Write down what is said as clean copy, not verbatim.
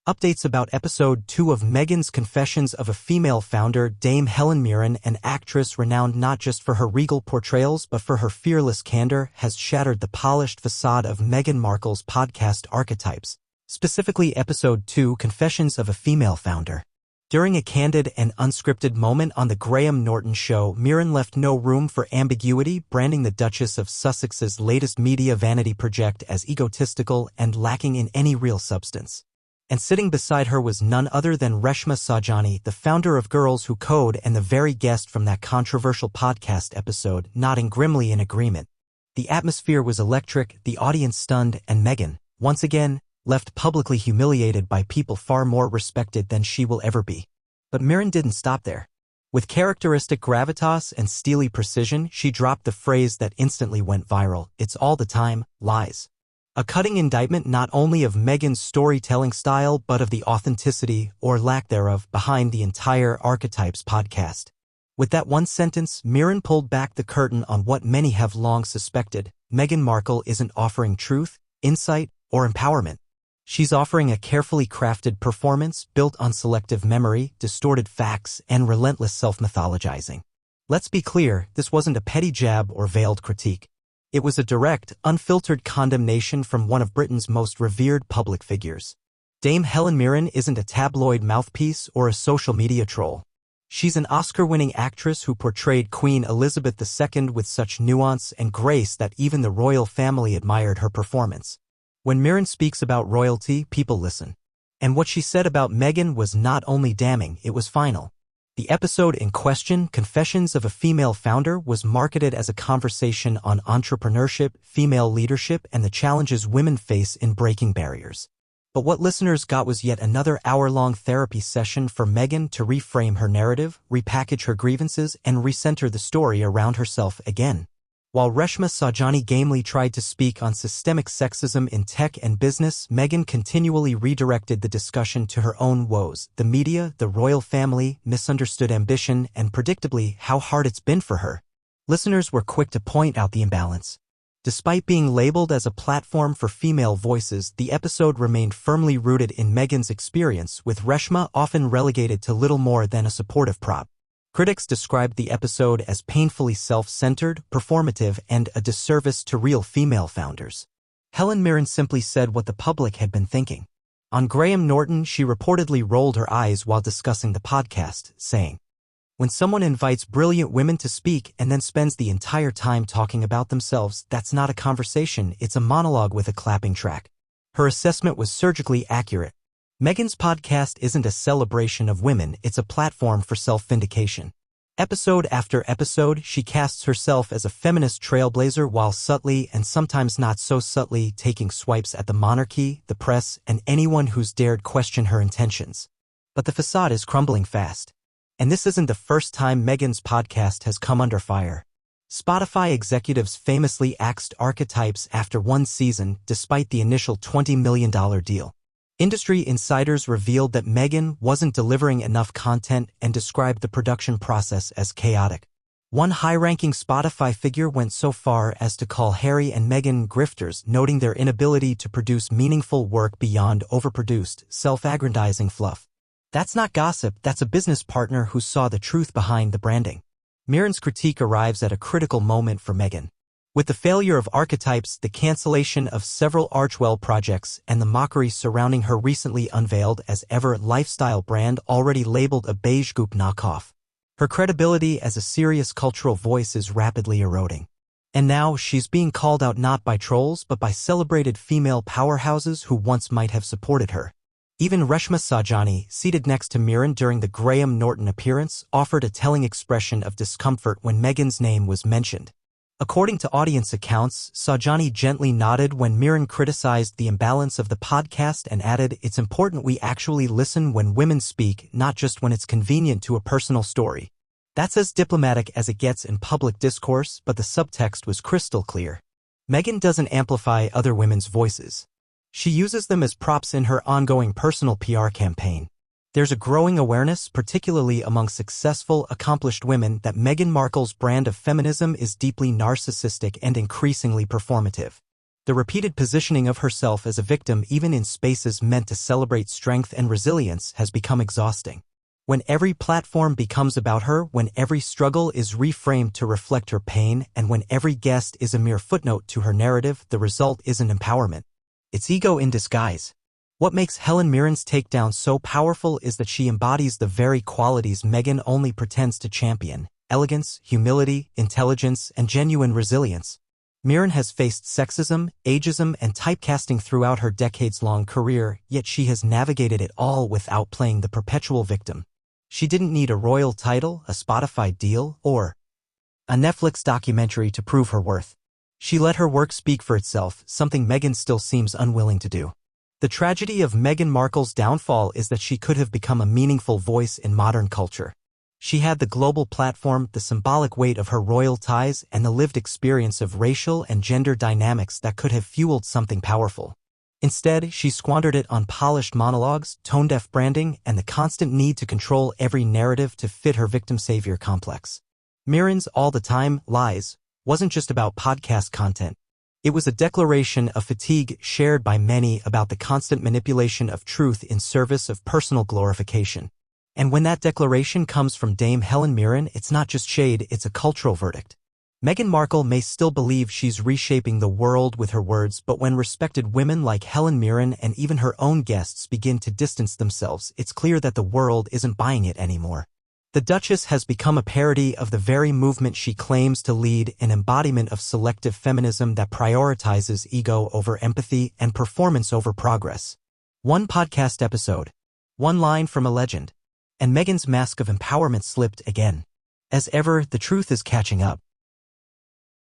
Updates about Episode 2 of Meghan's Confessions of a Female Founder. Dame Helen Mirren, an actress renowned not just for her regal portrayals but for her fearless candor, has shattered the polished facade of Meghan Markle's podcast Archetypes, specifically Episode 2, Confessions of a Female Founder. During a candid and unscripted moment on the Graham Norton Show, Mirren left no room for ambiguity, branding the Duchess of Sussex's latest media vanity project as egotistical and lacking in any real substance. And sitting beside her was none other than Reshma Saujani, the founder of Girls Who Code and the very guest from that controversial podcast episode, nodding grimly in agreement. The atmosphere was electric, the audience stunned, and Meghan, once again, left publicly humiliated by people far more respected than she will ever be. But Mirren didn't stop there. With characteristic gravitas and steely precision, she dropped the phrase that instantly went viral: "It's all the time, lies." A cutting indictment not only of Meghan's storytelling style but of the authenticity, or lack thereof, behind the entire Archetypes podcast. With that one sentence, Mirren pulled back the curtain on what many have long suspected: Meghan Markle isn't offering truth, insight, or empowerment. She's offering a carefully crafted performance built on selective memory, distorted facts, and relentless self-mythologizing. Let's be clear, this wasn't a petty jab or veiled critique. It was a direct, unfiltered condemnation from one of Britain's most revered public figures. Dame Helen Mirren isn't a tabloid mouthpiece or a social media troll. She's an Oscar-winning actress who portrayed Queen Elizabeth II with such nuance and grace that even the royal family admired her performance. When Mirren speaks about royalty, people listen. And what she said about Meghan was not only damning, it was final. The episode in question, Confessions of a Female Founder, was marketed as a conversation on entrepreneurship, female leadership, and the challenges women face in breaking barriers. But what listeners got was yet another hour-long therapy session for Meghan to reframe her narrative, repackage her grievances, and recenter the story around herself again. While Reshma Saujani gamely tried to speak on systemic sexism in tech and business, Meghan continually redirected the discussion to her own woes: the media, the royal family, misunderstood ambition, and predictably, how hard it's been for her. Listeners were quick to point out the imbalance. Despite being labeled as a platform for female voices, the episode remained firmly rooted in Meghan's experience, with Reshma often relegated to little more than a supportive prop. Critics described the episode as painfully self-centered, performative, and a disservice to real female founders. Helen Mirren simply said what the public had been thinking. On Graham Norton, she reportedly rolled her eyes while discussing the podcast, saying, "When someone invites brilliant women to speak and then spends the entire time talking about themselves, that's not a conversation, it's a monologue with a clapping track." Her assessment was surgically accurate. Meghan's podcast isn't a celebration of women, it's a platform for self-vindication. Episode after episode, she casts herself as a feminist trailblazer while subtly, and sometimes not so subtly, taking swipes at the monarchy, the press, and anyone who's dared question her intentions. But the facade is crumbling fast. And this isn't the first time Meghan's podcast has come under fire. Spotify executives famously axed Archetypes after one season, despite the initial $20 million deal. Industry insiders revealed that Meghan wasn't delivering enough content and described the production process as chaotic. One high-ranking Spotify figure went so far as to call Harry and Meghan grifters, noting their inability to produce meaningful work beyond overproduced, self-aggrandizing fluff. That's not gossip, that's a business partner who saw the truth behind the branding. Mirren's critique arrives at a critical moment for Meghan. With the failure of Archetypes, the cancellation of several Archewell projects, and the mockery surrounding her recently unveiled as ever lifestyle brand already labeled a beige goop knockoff, her credibility as a serious cultural voice is rapidly eroding. And now she's being called out not by trolls but by celebrated female powerhouses who once might have supported her. Even Reshma Saujani, seated next to Mirren during the Graham Norton appearance, offered a telling expression of discomfort when Meghan's name was mentioned. According to audience accounts, Saujani gently nodded when Mirren criticized the imbalance of the podcast and added, "It's important we actually listen when women speak, not just when it's convenient to a personal story." That's as diplomatic as it gets in public discourse, but the subtext was crystal clear. Meghan doesn't amplify other women's voices. She uses them as props in her ongoing personal PR campaign. There's a growing awareness, particularly among successful, accomplished women, that Meghan Markle's brand of feminism is deeply narcissistic and increasingly performative. The repeated positioning of herself as a victim even in spaces meant to celebrate strength and resilience has become exhausting. When every platform becomes about her, when every struggle is reframed to reflect her pain, and when every guest is a mere footnote to her narrative, the result isn't empowerment. It's ego in disguise. What makes Helen Mirren's takedown so powerful is that she embodies the very qualities Meghan only pretends to champion: elegance, humility, intelligence, and genuine resilience. Mirren has faced sexism, ageism, and typecasting throughout her decades-long career, yet she has navigated it all without playing the perpetual victim. She didn't need a royal title, a Spotify deal, or a Netflix documentary to prove her worth. She let her work speak for itself, something Meghan still seems unwilling to do. The tragedy of Meghan Markle's downfall is that she could have become a meaningful voice in modern culture. She had the global platform, the symbolic weight of her royal ties, and the lived experience of racial and gender dynamics that could have fueled something powerful. Instead, she squandered it on polished monologues, tone-deaf branding, and the constant need to control every narrative to fit her victim-savior complex. Mirren's all the time lies wasn't just about podcast content. It was a declaration of fatigue shared by many about the constant manipulation of truth in service of personal glorification. And when that declaration comes from Dame Helen Mirren, it's not just shade, it's a cultural verdict. Meghan Markle may still believe she's reshaping the world with her words, but when respected women like Helen Mirren and even her own guests begin to distance themselves, it's clear that the world isn't buying it anymore. The Duchess has become a parody of the very movement she claims to lead, an embodiment of selective feminism that prioritizes ego over empathy and performance over progress. One podcast episode, one line from a legend, and Meghan's mask of empowerment slipped again. As ever, the truth is catching up.